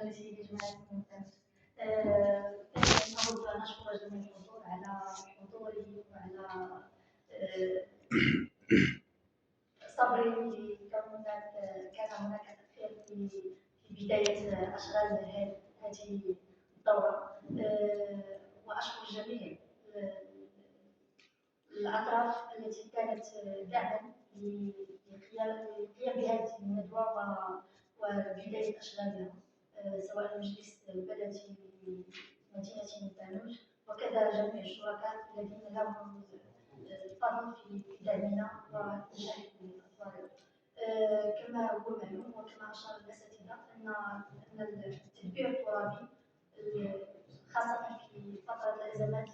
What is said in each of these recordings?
التي لجمعية الممتاز. أود أن أشكر جميع الحضور على حضوره وعلى صبري لكون كان هناك تأخير في بداية أشغال هذه الدورة، وأشكر جميع الأطراف التي كانت داعما للقيام بهذه الندوة وبداية أشغالها، سواء المجلس البلدي لمدينة مونتانوج وكذا جميع الشركاء الذين لهم الفضل في دعمنا وإنجاح الطريق. كما هو معلوم وكما أشار الأساتذة أن التدبير الترابي خاصة في فترة الأزمات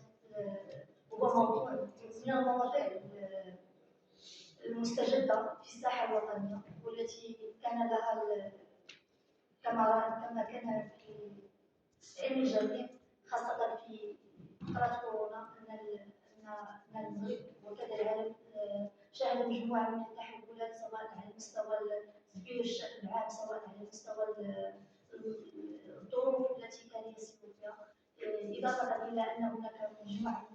هو موضوع من المواضيع المستجدة في الساحة الوطنية، والتي كان لها كما كان في علم الجميع خاصة في فترة كورونا أن المغرب وكذا العالم شهد مجموعة من التحولات، سواء على مستوى تدبير الشأن العام، سواء على مستوى الظروف التي كان يسير فيها، إضافة إلى أن هناك مجموعة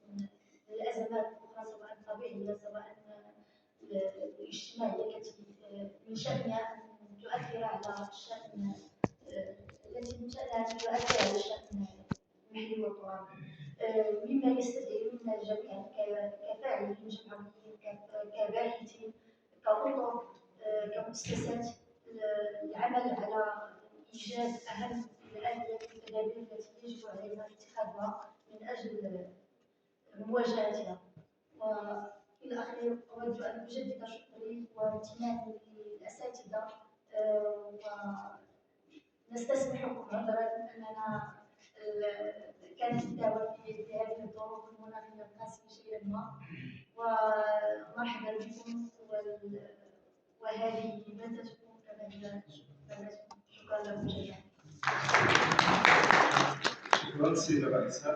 من الأزمات الأخرى سواء الطبيعية سواء الاجتماعية التي من شأنها أن تؤثر على الشأن التي من شأنها أن تؤثر على الشأن المحلي والترابي، مما يستدعي منا الجميع كفاعلين جمعويين كباحثين كأطر كمؤسسات العمل على إيجاد أهم الآليات والتدابير التي يجب علينا اتخاذها من أجل مواجهتها. وفي الأخير أود أن أجدد شكري وامتناني للأساتذة، ونستسمحكم عذرا أننا كانت الدعوة في هذه الظروف المناخية القاسية شيئا ما، ومرحبا بكم وهذه مادتكم كما هي مادتكم. شكرا لكم جميعا. شكرا سيدة رئيسة.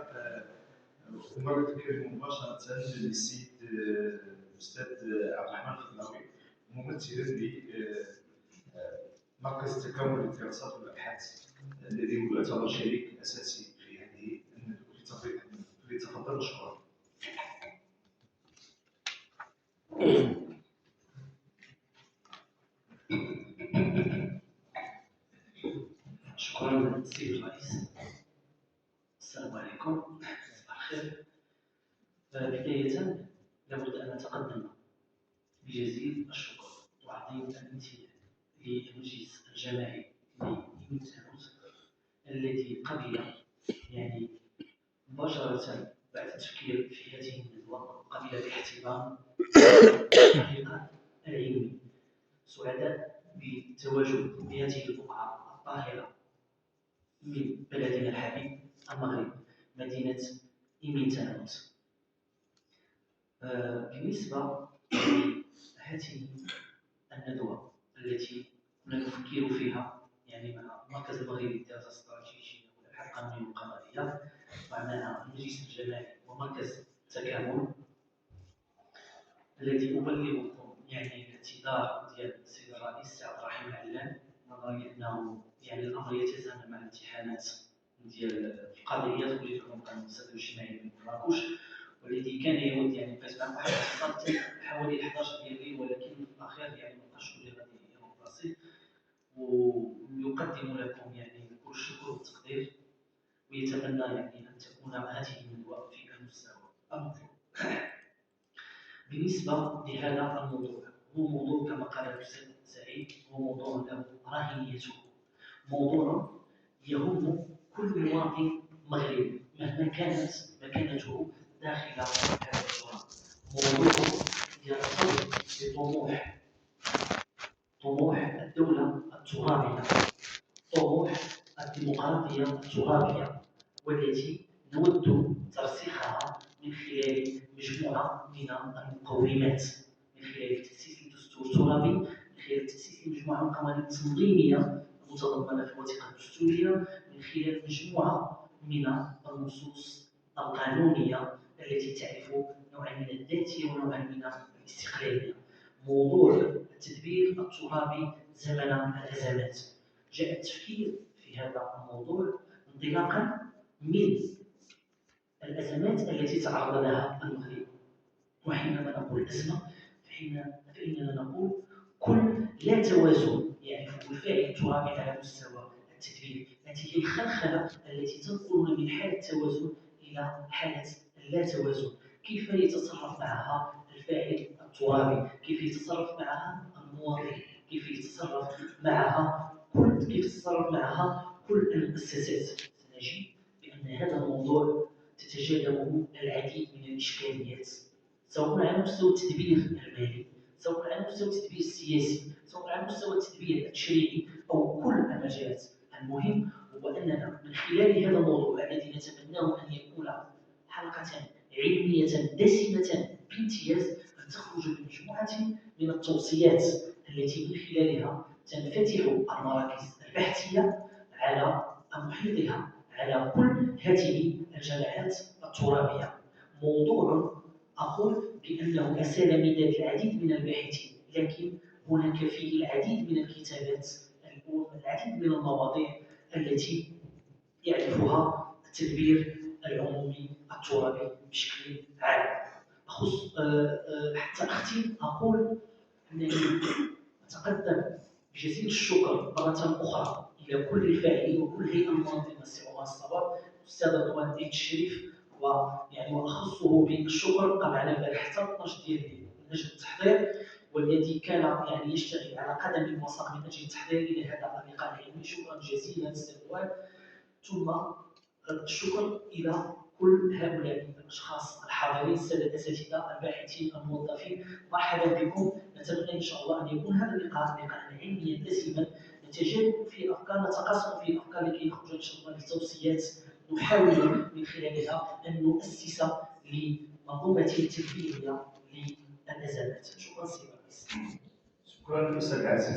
أمر الكلمة مباشرة للسيد الأستاذ عبد الرحمن الخضراوي ممثلا لمركز تكامل للدراسات والأبحاث الذي هو يعتبر شريك أساسي في هذه الندوة. فليتفضل مشكورا. شكرا سيد الرئيس. السلام عليكم. صباح الخير. بداية لابد أن نتقدم بجزيل الشكر وعظيم الامتنان للمجلس الجماعي لمونتانوج الذي قبل مباشرة بعد التفكير في هذه الندوة قبل باحتضان التحقيقات العلمي. سعداء بالتواجد بهذه البقعة الطاهرة من بلدنا الحبيب المغرب مدينة مونتانوج. بالنسبة لهذه الندوة التي كنا نفكر فيها مع المركز المغربي للدراسات الاستراتيجية والأبحاث القانونية والقضائية ومع المجلس الجماعي ومركز التكامل، الذي أبلغكم الاعتذار ديال السيد الرئيس عبد الرحيم علان، نظرا لأنه الأمر يتزامن مع الامتحانات ديال القضيات واللي تكون قانون السد الاجتماعي من مراكش، والذي كان يود بقات معنا واحد الوقت حوالي 11 ديال الليل، ولكن في الأخير مابقاش اللي غادي يبلاصي. ويقدم لكم كل الشكر والتقدير، ويتمنى أن تكون هذه الندوة في المستوى المطلوب. بالنسبة لهذا الموضوع، هو موضوع كما قال الأستاذ سعيد، هو موضوع له راهنيته، موضوع يهم كل مواطن مغربي مهما كانت مكانته داخل هذا التراب. موضوع يرتبط بطموح الدولة الترابية، طموح الديمقراطية الترابية، والتي نود ترسيخها من خلال مجموعة من المقومات، من خلال تأسيس الدستور الترابي، من خلال تأسيس مجموعة من القوانين التنظيمية المتضمنة في الوثيقة الدستورية، من خلال مجموعة من النصوص القانونية التي تعرف نوعا من الذاتية ونوعا من الاستقلالية. موضوع التدبير الترابي زمن الأزمات، جاء التفكير في في هذا الموضوع انطلاقا من الأزمات التي تعرض لها المغرب. وحينما نقول أزمة فإننا نقول كل لا توازن يعرفه الفاعل الترابي على مستوى التدبير، التي هي الخلخلة التي تنقلنا من حالة التوازن إلى حالة اللا توازن. كيف يتصرف معها الفاعل الترابي؟ كيف يتصرف معها المواطن؟ كيف يتصرف معها كل المؤسسات؟ سنجد بأن هذا الموضوع تتجاذبه العديد من الإشكاليات، سواء على مستوى التدبير المالي، سواء على مستوى التدبير السياسي، سواء على مستوى التدبير التشريعي، أو كل المجالات. المهم هو أننا من خلال هذا الموضوع الذي نتمناه أن يكون حلقة علمية دسمة بامتياز، أن تخرج بمجموعة من التوصيات التي من خلالها تنفتح المراكز البحثية على محيطها على كل هذه الجماعات الترابية. موضوع أقول بأنه أسال مداد العديد من الباحثين، لكن هناك فيه العديد من الكتابات، العديد من المواضيع التي يعرفها التدبير العمومي الترابي بشكل عام. حتى أختم أقول أنني أتقدم بجزيل الشكر مرة أخرى إلى كل الفاعلين وكل هيئة المنظمة سواء الصواب الأستاذ رضوان بن الشريف، وأخصه بالشكر طبعا على البارح حتى 12 ديال لجنة التحضير، والذي كان يشتغل على قدم وساق من أجل التحضير إلى هذا اللقاء العلمي. شكرا جزيلا أستاذ رضوان. ثم الشكر إلى كل هؤلاء الأشخاص الحاضرين، السادة الأساتذة الباحثين الموظفين، مرحبا بكم. نتمنى إن شاء الله أن يكون هذا اللقاء لقاء علميا دسما، نتجاذب في الأفكار، نتقاسم في الأفكار لكي نخرج إن شاء الله لتوصيات نحاول من خلالها أن نؤسس لمنظومة تدبيرية للأزمات. شكرا سيدي الرئيس. شكرا أستاذ عزيز.